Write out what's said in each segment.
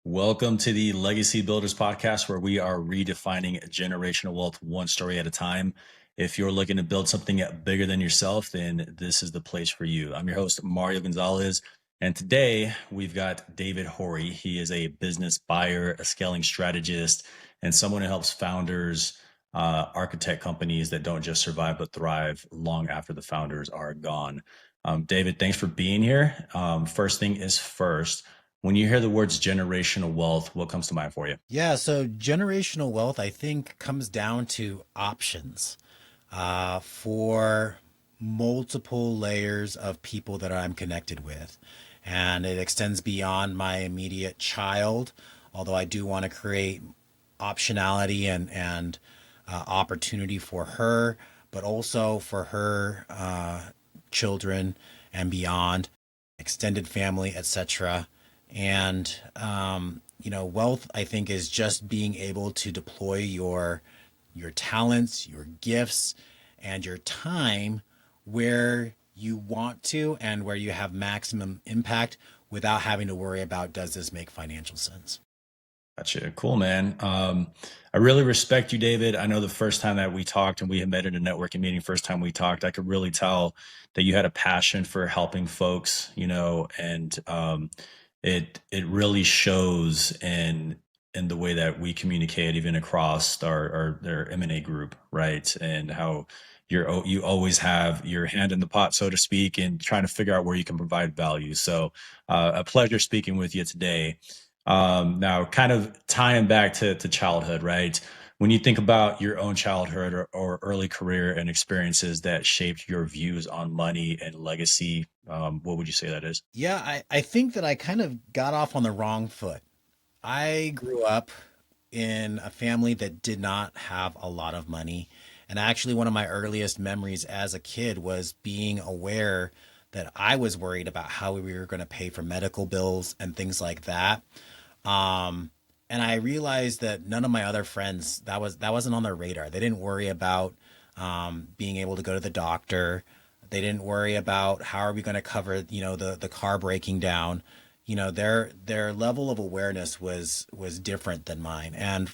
Welcome to the Legacy Builders podcast, where we are redefining generational wealth one story at a time. If you're looking to build something bigger than yourself, then this is the place for you. I'm your host, Mario Gonzalez. And today we've got David Hori. He is a business buyer, a scaling strategist, and someone who helps founders architect companies that don't just survive but thrive long after the founders are gone. David, thanks for being here. First thing is first. When you hear the words generational wealth, what comes to mind for you? Yeah, so generational wealth, I think, comes down to options for multiple layers of people that I'm connected with. And it extends beyond my immediate child, although I do want to create optionality and opportunity for her, but also for her children and beyond, extended family, etc. And wealth, I think, is just being able to deploy your talents, your gifts, and your time where you want to and where you have maximum impact without having to worry about, does this make financial sense? Gotcha. Cool, man. I really respect you, David. I know the first time that we talked and we had met at a networking meeting, first time we talked, I could really tell that you had a passion for helping folks, and it really shows in the way that we communicate, even across our M&A group, right? And how you always have your hand in the pot, so to speak, and trying to figure out where you can provide value. So, a pleasure speaking with you today. Now, kind of tying back to childhood, right? When you think about your own childhood or early career and experiences that shaped your views on money and legacy, what would you say that is? Yeah, I think that I kind of got off on the wrong foot. I grew up in a family that did not have a lot of money. And actually, one of my earliest memories as a kid was being aware that I was worried about how we were going to pay for medical bills and things like that. Um, and I realized that none of my other friends, that wasn't on their radar. They didn't worry about being able to go to the doctor. They didn't worry about how are we going to cover, the car breaking down. Their level of awareness was different than mine. And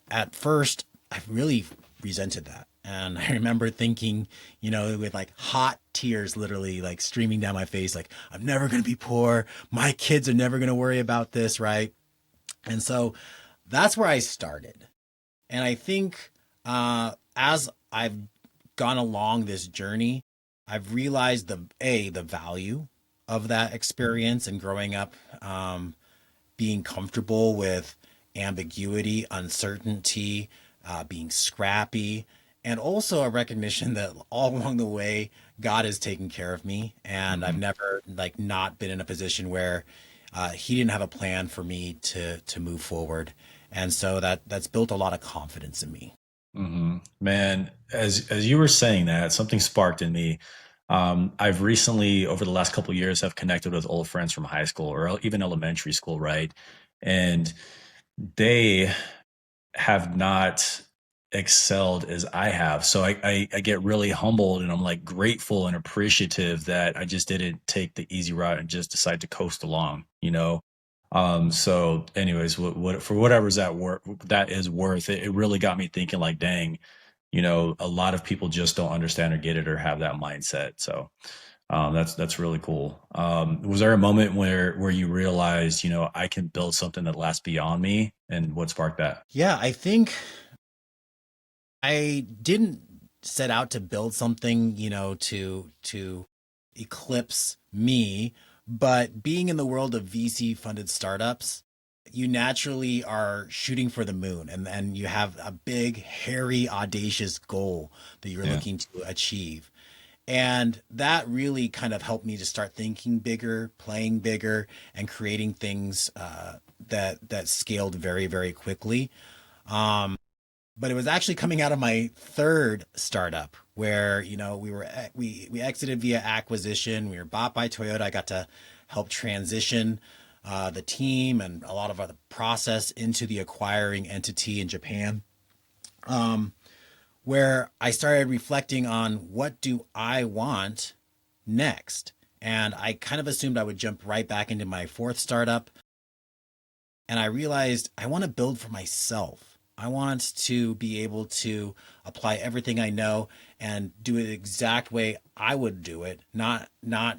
at first, I really resented that. And I remember thinking, with like hot tears literally like streaming down my face, like, I'm never going to be poor. My kids are never going to worry about this, right? And so that's where I started. And I think as I've gone along this journey, I've realized the value of that experience and growing up, being comfortable with ambiguity, uncertainty, being scrappy, and also a recognition that all along the way, God has taken care of me, and I've Mhm. never like not been in a position where He didn't have a plan for me to move forward, and so that's built a lot of confidence in me. Man, as you were saying that, something sparked in me. I've recently, over the last couple of years, have connected with old friends from high school or even elementary school, right? And they have not excelled as I have. So I get really humbled and I'm like grateful and appreciative that I just didn't take the easy route and just decide to coast along, you know? So anyways, what for whatever's that is worth it, it really got me thinking like, dang, a lot of people just don't understand or get it or have that mindset. So that's really cool. Was there a moment where you realized, I can build something that lasts beyond me, and what sparked that? Yeah, I think I didn't set out to build something, to eclipse me, but being in the world of VC funded startups, you naturally are shooting for the moon and you have a big, hairy, audacious goal that you're Yeah. looking to achieve. And that really kind of helped me to start thinking bigger, playing bigger, and creating things that scaled very, very quickly. Um, but it was actually coming out of my third startup where we exited via acquisition. We were bought by Toyota. I got to help transition the team and a lot of the process into the acquiring entity in Japan. Um, where I started reflecting on what do I want next, and I kind of assumed I would jump right back into my fourth startup. And I realized I want to build for myself. I want to be able to apply everything I know and do it the exact way I would do it, not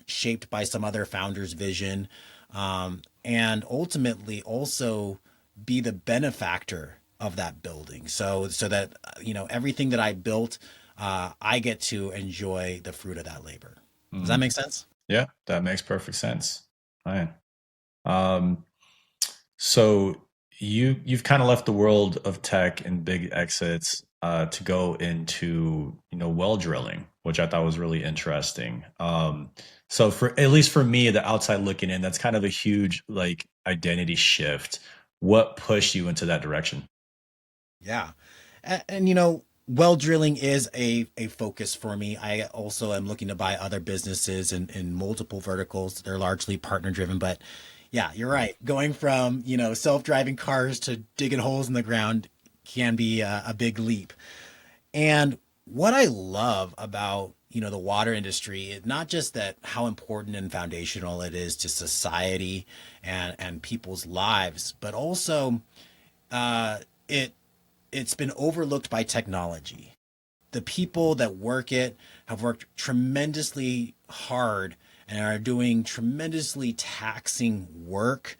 shaped by some other founder's vision, and ultimately also be the benefactor of that building. So that everything that I built, I get to enjoy the fruit of that labor. Does that Mhm. make sense? Yeah, that makes perfect sense. Right. Um, so you've kind of left the world of tech and big exits to go into well drilling, which I thought was really interesting. So for at least for me, the outside looking in, that's kind of a huge like identity shift. What pushed you into that direction? Yeah. And well drilling is a focus for me. I also am looking to buy other businesses in multiple verticals. They're largely partner driven, but yeah, you're right. Going from, self-driving cars to digging holes in the ground can be a big leap. And what I love about, the water industry is not just that how important and foundational it is to society and people's lives, but also uh, it it's been overlooked by technology. The people that work it have worked tremendously hard and are doing tremendously taxing work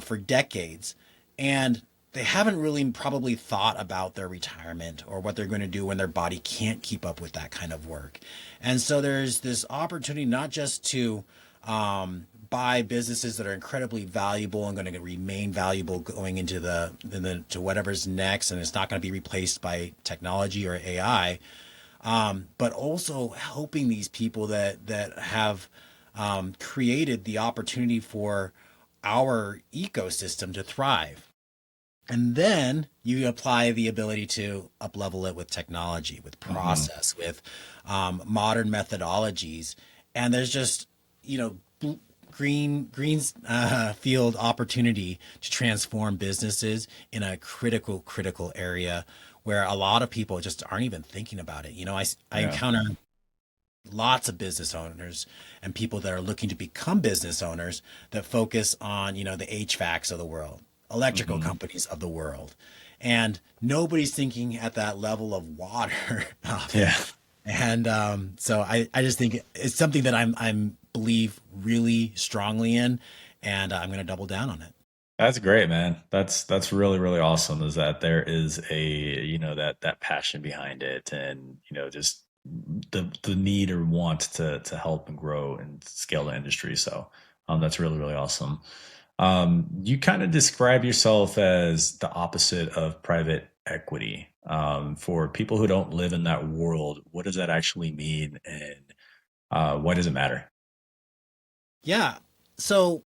for decades. And they haven't really probably thought about their retirement or what they're going to do when their body can't keep up with that kind of work. And so there's this opportunity not just to buy businesses that are incredibly valuable and going to remain valuable going into to whatever's next, and it's not going to be replaced by technology or AI, but also helping these people that have created the opportunity for our ecosystem to thrive. And then you apply the ability to up level it with technology, with Hmm. process, with modern methodologies. And there's just, green field opportunity to transform businesses in a critical area where a lot of people just aren't even thinking about it. I Yeah. encounter lots of business owners and people that are looking to become business owners that focus on, the HVACs of the world, electrical Hmm. companies of the world. And nobody's thinking at that level of water. Yeah. And so I just think it's something that I'm believe really strongly in, and I'm going to double down on it. That's great, man. That's really really awesome. Is that there is a that passion behind it, and just the need or want to help and grow and scale the industry. So that's really really awesome. You kind of describe yourself as the opposite of private equity. For people who don't live in that world, what does that actually mean, and why does it matter? Yeah. So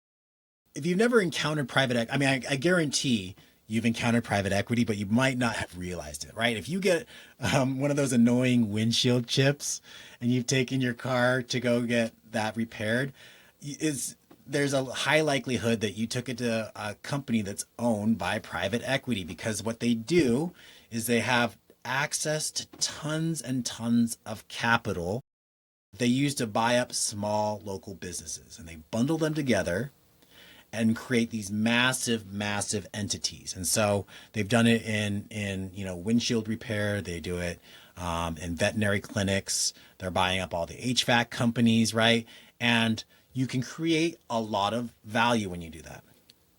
if you've never encountered I mean, I guarantee you've encountered private equity, but you might not have realized it, right? If you get one of those annoying windshield chips and you've taken your car to go get that repaired, is there's a high likelihood that you took it to a company that's owned by private equity, because what they do is they have access to tons and tons of capital they use to buy up small local businesses, and they bundle them together and create these massive entities. And so they've done it in windshield repair. They do it in veterinary clinics. They're buying up all the HVAC companies, right? And you can create a lot of value when you do that.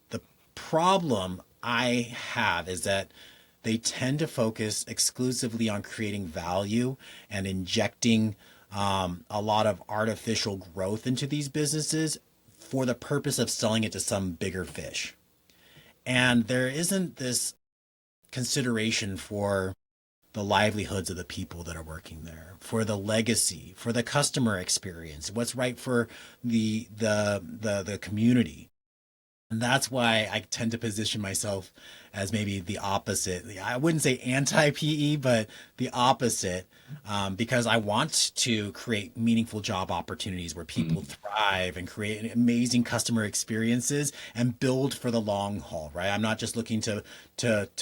The problem I have is that they tend to focus exclusively on creating value and injecting a lot of artificial growth into these businesses for the purpose of selling it to some bigger fish. And there isn't this consideration for the livelihoods of the people that are working there, for the legacy, for the customer experience, what's right for the community. And that's why I tend to position myself as maybe the opposite. I wouldn't say anti PE, but the opposite, because I want to create meaningful job opportunities where people Mhm. thrive and create amazing customer experiences and build for the long haul, right? I'm not just looking to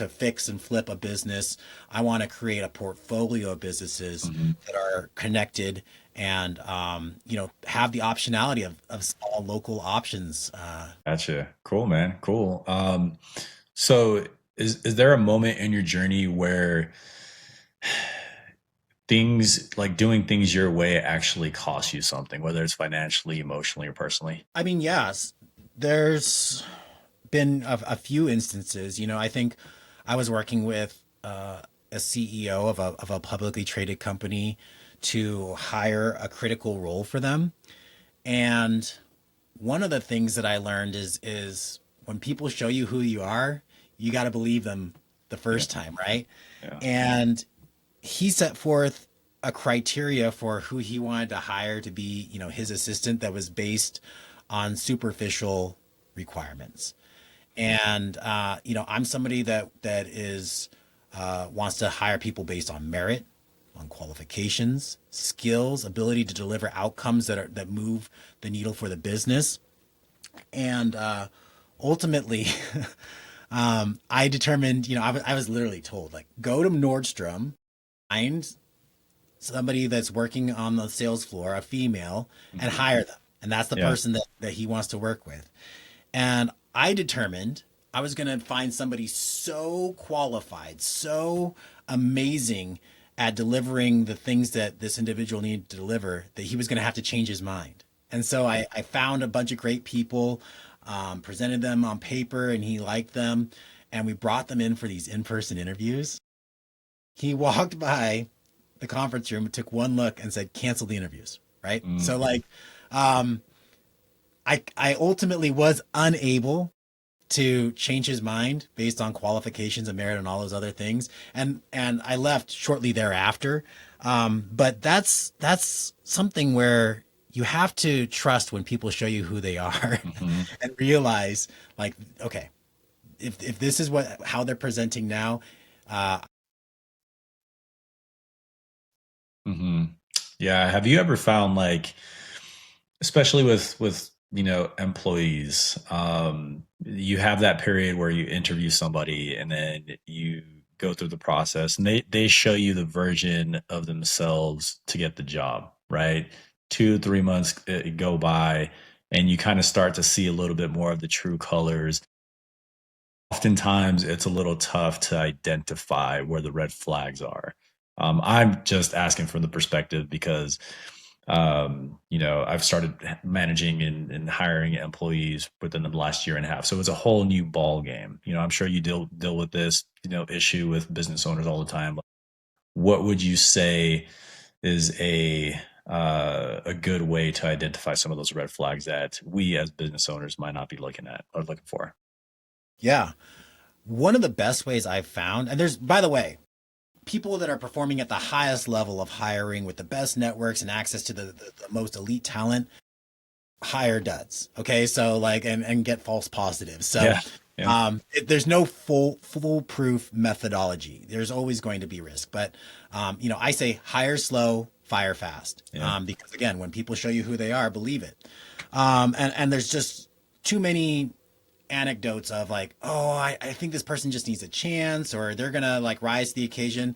fix and flip a business. I want to create a portfolio of businesses Mhm. that are connected and have the optionality of small local options. Gotcha. Cool, man. Cool. So is there a moment in your journey where things like doing things your way actually cost you something, whether it's financially, emotionally, or personally? I mean, yes, there's been a few instances. I think I was working with a CEO of a publicly traded company to hire a critical role for them. And one of the things that I learned is when people show you who you are, you got to believe them the Yeah. first time, right? Yeah. And he set forth a criteria for who he wanted to hire to be, his assistant that was based on superficial requirements. And I'm somebody that is wants to hire people based on merit, on qualifications, skills, ability to deliver outcomes that move the needle for the business. And ultimately, I determined, I was literally told, like, go to Nordstrom, find somebody that's working on the sales floor, a female, and Mhm. hire them. And that's the Yeah. person that he wants to work with. And I determined I was going to find somebody so qualified, so amazing at delivering the things that this individual needed to deliver that he was going to have to change his mind. And so I found a bunch of great people, presented them on paper, and he liked them. And we brought them in for these in person interviews. He walked by the conference room, took one look, and said, cancel the interviews. Right. Mm. So, like, um, I ultimately was unable to change his mind based on qualifications and merit and all those other things. And I left shortly thereafter. But that's something where you have to trust when people show you who they are Mhm. and realize, like, okay, if this is how they're presenting now, uh, Mhm. Yeah. Have you ever found like, especially with employees, you have that period where you interview somebody and then you go through the process and they show you the version of themselves to get the job, right? 2 3 months go by and you kind of start to see a little bit more of the true colors. Oftentimes it's a little tough to identify where the red flags are. I'm just asking from the perspective because, I've started managing and hiring employees within the last year and a half. So it's a whole new ball game. I'm sure you deal with this, issue with business owners all the time. What would you say is a good way to identify some of those red flags that we as business owners might not be looking at or looking for? yeah, one of the best ways I've found, and there's, by the way, people that are performing at the highest level of hiring with the best networks and access to the most elite talent hire duds. Okay. So like, and get false positives. So, Yeah. Yeah. there's no foolproof methodology. There's always going to be risk, but, I say hire slow, fire fast. Yeah. Because again, when people show you who they are, believe it. And there's just too many anecdotes of like, oh, I think this person just needs a chance or they're going to like rise to the occasion.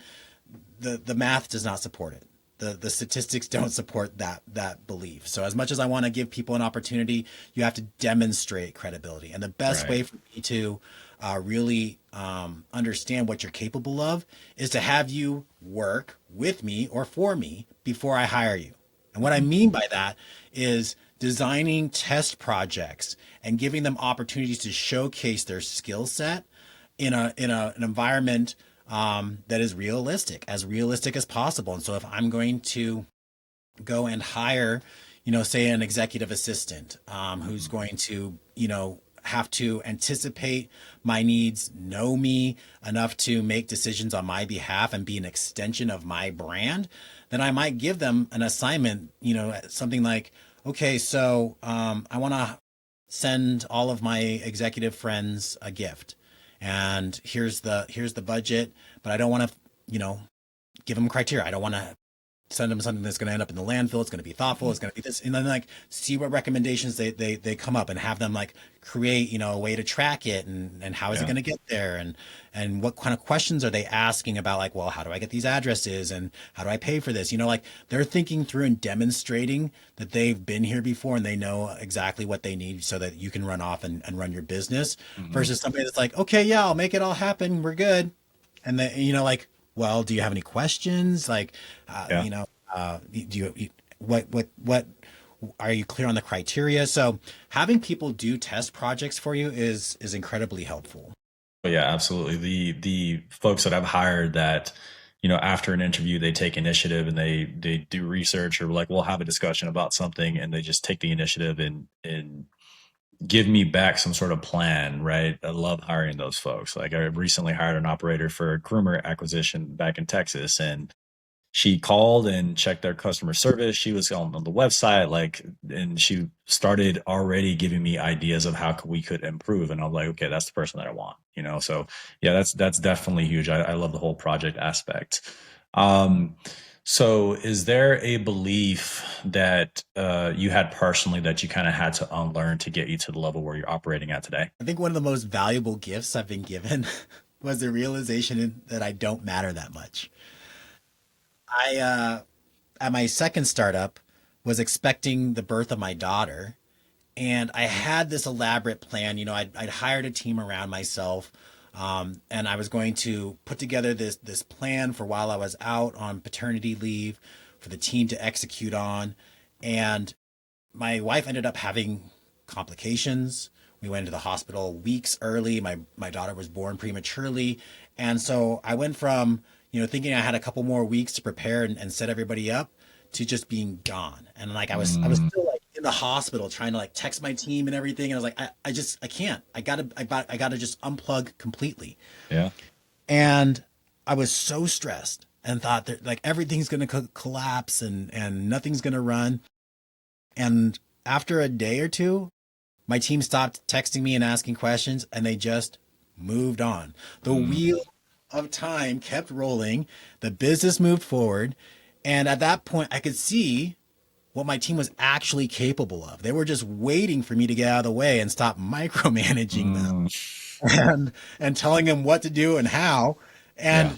The math does not support it. The statistics don't support that belief. So as much as I want to give people an opportunity, you have to demonstrate credibility. And the best Right. way for me to really understand what you're capable of is to have you work with me or for me before I hire you. And what I Mhm. mean by that is designing test projects and giving them opportunities to showcase their skill set an environment that is realistic, as realistic as possible. And so if I'm going to go and hire, say an executive assistant who's Mhm. going to, have to anticipate my needs, know me enough to make decisions on my behalf and be an extension of my brand, then I might give them an assignment, something like, okay, so I want to send all of my executive friends a gift. And here's the budget, but I don't want to, give them criteria. I don't want to send them something that's going to end up in the landfill. It's going to be thoughtful. It's going to be this, and then like see what recommendations they come up and have them like create, a way to track it and how is it Yeah. going to get there and what kind of questions are they asking about like, well, how do I get these addresses and how do I pay for this? Like they're thinking through and demonstrating that they've been here before and they know exactly what they need so that you can run off and run your business Hmm. versus somebody that's like, okay, yeah, I'll make it all happen. We're good. And then, like, well, do you have any questions? Like, Yeah. do you, what, are you clear on the criteria? So having people do test projects for you is incredibly helpful. But yeah, absolutely. The folks that I've hired that, after an interview, they take initiative and they do research or like we'll have a discussion about something and they just take the initiative and give me back some sort of plan, right? I love hiring those folks. Like I recently hired an operator for groomer acquisition back in Texas, and she called and checked their customer service. She was on the website, like, and she started already giving me ideas of how we could improve. And I'm like, okay, that's the person that I want. So yeah, that's definitely huge. I love the whole project aspect. Um, so is there a belief that you had personally that you kind of had to unlearn to get you to the level where you're operating at today? I think one of the most valuable gifts I've been given was the realization that I don't matter that much. At my second startup, was expecting the birth of my daughter, and I had this elaborate plan. I'd hired a team around myself, and I was going to put together this plan for while I was out on paternity leave for the team to execute on. And my wife ended up having complications. We went to the hospital weeks early. My daughter was born prematurely, and so I went from thinking I had a couple more weeks to prepare and set everybody up to just being gone. And like I was Mm, still like in the hospital trying to like text my team and everything. And I was like, I can't. I gotta just unplug completely. yeah. And I was so stressed and thought that like everything's gonna collapse and nothing's gonna run. And after a day or two, my team stopped texting me and asking questions, and they just moved on. The Mm, wheel of time kept rolling, the business moved forward, and at that point, I could see what my team was actually capable of. They were just waiting for me to get out of the way and stop micromanaging them mm, and telling them what to do and how. yeah.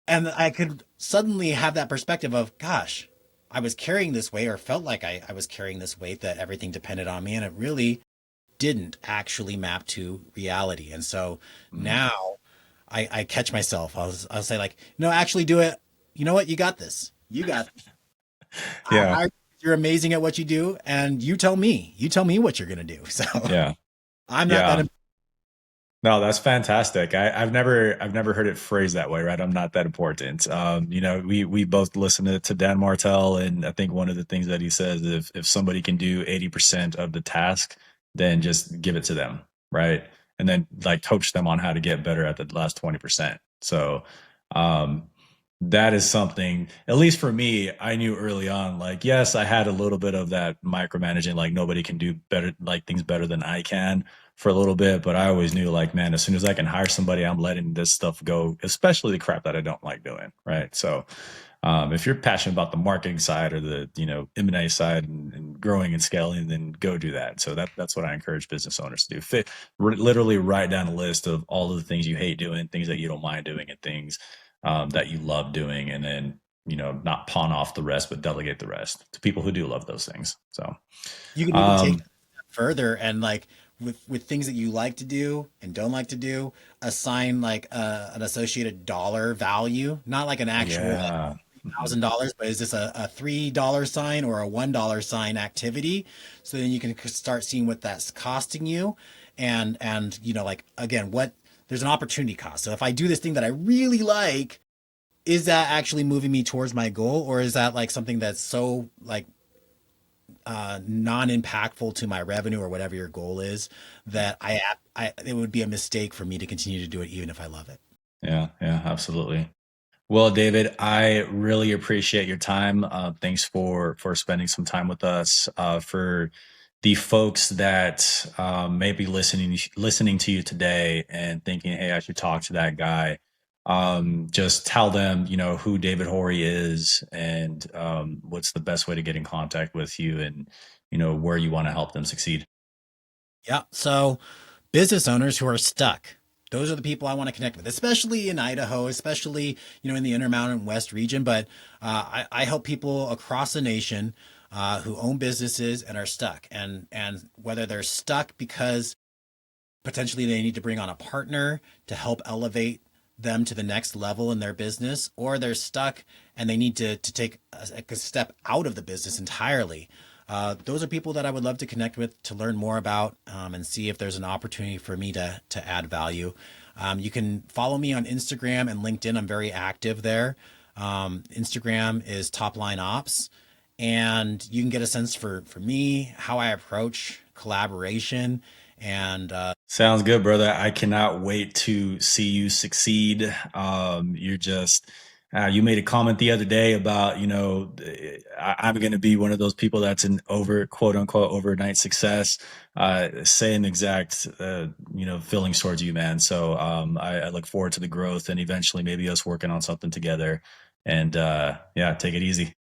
And I could suddenly have that perspective of, gosh, I was carrying this weight or felt like I was carrying this weight that everything depended on me. And it really didn't actually map to reality. And so Mm, now I catch myself. I'll say like, no, actually do it. You know what? You got this. You got this. yeah. You're amazing at what you do. And you tell me what you're going to do. So Yeah. I'm not that. Yeah. No, that's fantastic. I've never heard it phrased that way, right? I'm not that important. We both listen to Dan Martell, and I think one of the things that he says, if somebody can do 80% of the task, then just give it to them, right? And then like coach them on how to get better at the last 20%. So um that is something, at least for me, I knew early on, like, yes, I had a little bit of that micromanaging, like nobody can do better, like things better than I can for a little bit. But I always knew, like, man, as soon as I can hire somebody, I'm letting this stuff go, especially the crap that I don't like doing. Right. So if you're passionate about the marketing side or the, M&A side and growing and scaling, then go do that. So that's what I encourage business owners to do. Literally write down a list of all of the things you hate doing, things that you don't mind doing, and things that you love doing, and then not pawn off the rest, but delegate the rest to people who do love those things. So, You can even take um, that further and like with things that you like to do and don't like to do, assign like an associated dollar value, not like an actual like yeah, mhm, $1,000, but is this a $3 sign or a $1 sign activity? So then you can start seeing what that's costing you, and like again, what there's an opportunity cost. So if I do this thing that I really like, is that actually moving me towards my goal, or is that like something that's so like non-impactful to my revenue or whatever your goal is that I it would be a mistake for me to continue to do it even if I love it. yeah, yeah, absolutely. Well, David, I really appreciate your time. Thanks for spending some time with us. For the folks that may be listening to you today and thinking, "Hey, I should talk to that guy." just tell them, who David Hori is and what's the best way to get in contact with you and, where you want to help them succeed. Yeah. So business owners who are stuck. Those are the people I want to connect with, especially in Idaho, especially in the Intermountain West region. But I help people across the nation who own businesses and are stuck, and whether they're stuck because potentially they need to bring on a partner to help elevate them to the next level in their business, or they're stuck and they need to take a step out of the business entirely. Those are people that I would love to connect with to learn more about and see if there's an opportunity for me to add value. You can follow me on Instagram and LinkedIn. I'm very active there. Instagram is Top Line Ops, and you can get a sense for me, how I approach collaboration, and Sounds good, brother. I cannot wait to see you succeed. You made a comment the other day about, I'm going to be one of those people that's an quote unquote, overnight success. Same exact, feelings towards you, man. So I look forward to the growth and eventually maybe us working on something together. And yeah, take it easy.